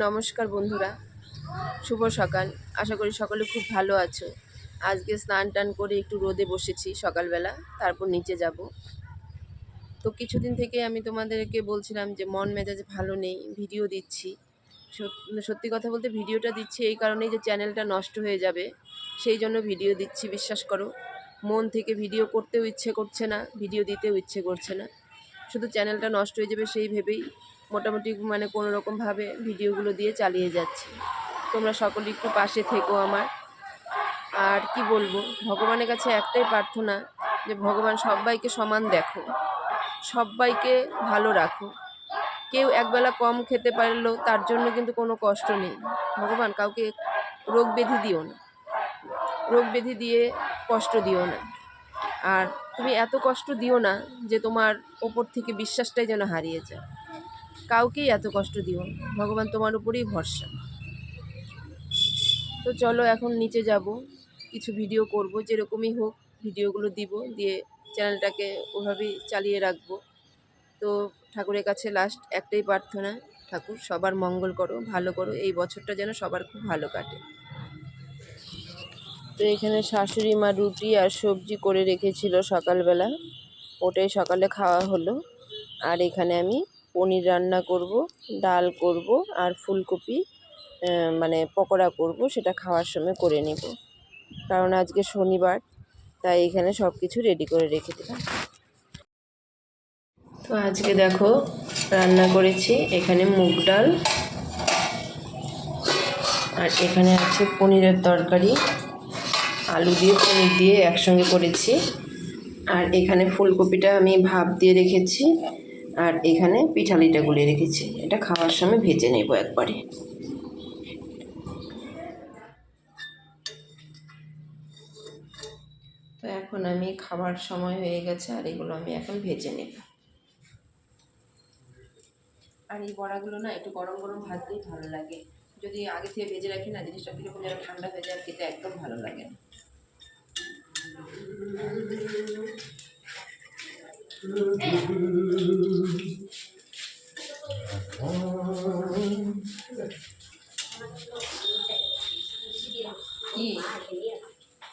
নমস্কার বন্ধুরা, শুভ সকাল। আশা করি সকলে খুব ভালো আছো। আজকে স্নান টান করে একটু রোদে বসেছি সকালবেলা, তারপর নিচে যাব। তো কিছুদিন থেকে আমি তোমাদেরকে বলছিলাম যে মন মেজাজ ভালো নেই, ভিডিও দিচ্ছি। সত্যি কথা বলতে ভিডিওটা দিচ্ছি এই কারণেই যে চ্যানেলটা নষ্ট হয়ে যাবে, সেই জন্য ভিডিও দিচ্ছি। বিশ্বাস করো, মন থেকে ভিডিও করতেও ইচ্ছে করছে না, ভিডিও দিতেও ইচ্ছে করছে না। শুধু চ্যানেলটা নষ্ট হয়ে যাবে সেই ভেবেই মোটামুটি কোনো রকমভাবে ভিডিওগুলো দিয়ে চালিয়ে যাচ্ছি। তোমরা সকলে একটু পাশে থেকো আমার। আর কি বলবো, ভগবানের কাছে একটাই প্রার্থনা যে ভগবান সবাইকে সমান দেখো, সবাইকে ভালো রাখো। কেউ একবেলা কম খেতে পারলো তার জন্য কিন্তু কোনো কষ্ট নেই। ভগবান কাউকে রোগ ব্যাধি দিও না, রোগ ব্যাধি দিয়ে কষ্ট দিও না। আর তুমি এত কষ্ট দিও না যে তোমার ওপর থেকে বিশ্বাসটাই যেন হারিয়ে যায়। কাউকেই এত কষ্ট দিও না, ভগবান তোমার উপরেই ভরসা। তো চলো এখন নিচে যাব, কিছু ভিডিও করব, যেরকমই হোক ভিডিওগুলো দিব, দিয়ে চ্যানেলটাকে ওভাবেই চালিয়ে রাখবো। তো ঠাকুরের কাছে লাস্ট একটাই প্রার্থনা, ঠাকুর সবার মঙ্গল করো, ভালো করো, এই বছরটা যেন সবার খুব ভালো কাটে। তো এখানে শাশুড়ি মা রুটি আর সবজি করে রেখেছিল সকালবেলা, ওটাই সকালে খাওয়া হলো। আর এখানে আমি পনির রান্না করব, ডাল করব, আর ফুলকপি মানে পকোড়া করব, সেটা খাওয়ার সময় করে নেব। কারণ আজকে শনিবার, তাই এখানে সব কিছু রেডি করে রেখে দিলাম। তো আজকে দেখো রান্না করেছি, এখানে মুগ ডাল, আর এখানে আছে পনিরের তরকারি, আলু দিয়ে পনির দিয়ে একসঙ্গে করেছি। আর এখানে ফুলকপিটা আমি ভাপ দিয়ে রেখেছি, আর এখানে পিঠালিটা গুলিয়ে রেখেছি, এটা খাওয়ার সময় ভেজে নেব একবারে। তো এখন আমি খাবার সময় হয়ে গেছে, আর এগুলো আমি এখন ভেজে নেব। আর এই বড়াগুলো না একটু গরম গরম ভাত দিয়ে ভালো লাগে, যদি আগে থেকে ভেজে রাখি না, জিনিসটা কীরকম যেন ঠান্ডা হয়ে যায়, খেতে একদম ভালো লাগে না।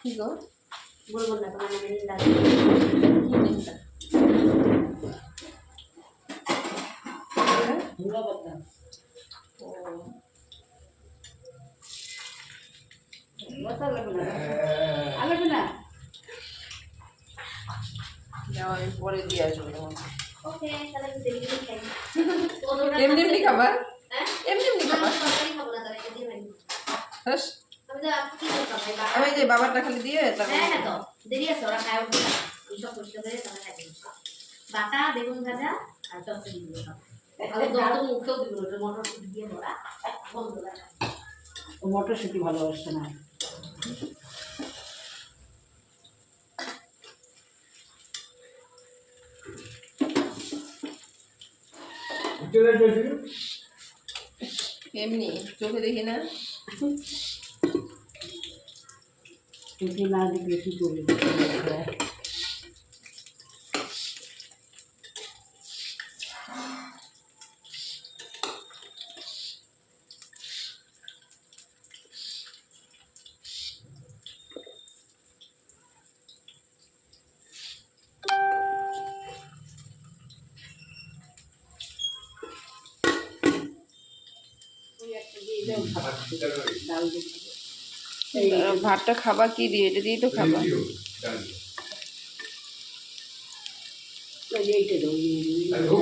কি গো বলবো না তোমার যাও, আমি পরে দিয়ে আসবো তোমাকে। এমনি এমনি খাবার, এমনি এমনি খাবার। আমি যে বাবারটা খালি দিয়ে দেরি আছে, ওরা খায় সব পরিষ্কার করে তারা খাই বাটা বেগুন ভাজা আর চচ্চড়ি দিয়ে মুখেও দিব মটরশুঁটি দিয়ে ভরা বন্ধুরা। মটরশুঁটি ভালোবাসে না। এমনি চোখে দেখি না, চোখে না দেখলে কি করবে। ভাতটা খাবা কি দিয়ে? এটা দিয়েই তো খাবা।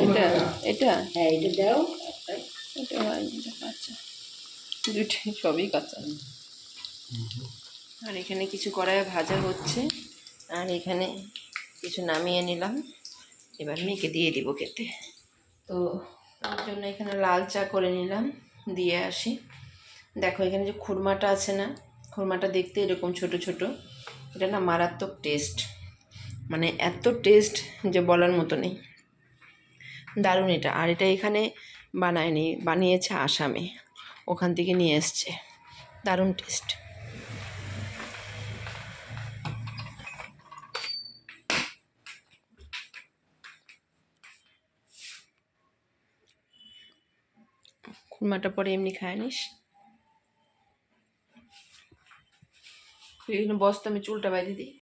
এটা এটা হ্যাঁ এটা দাও, এটা হয় কাঁচা, দুটোই সবই কাঁচা। আর এখানে কিছু কড়াইয়ে ভাজা হচ্ছে, আর এখানে কিছু নামিয়ে নিলাম, এবার মেয়েকে দিয়ে দিব খেতে। তো তার জন্য এখানে লাল চা করে নিলাম, দিয়ে আসি। দেখো এখানে যে খুরমাটা আছে না, খুরমাটা দেখতে এরকম ছোট ছোট, এটা না মারাত্মক টেস্ট, মানে এত টেস্ট যে বলার মতো নেই, দারুণ এটা। আর এটা এখানে বানায়নি, বানিয়েছে আসামে, ওখান থেকে নিয়ে এসছে, দারুণ টেস্ট। মাটা পরে এমনি খায় নিস। তুই এখানে বস তো আমি চুলটা বাইরে দিই।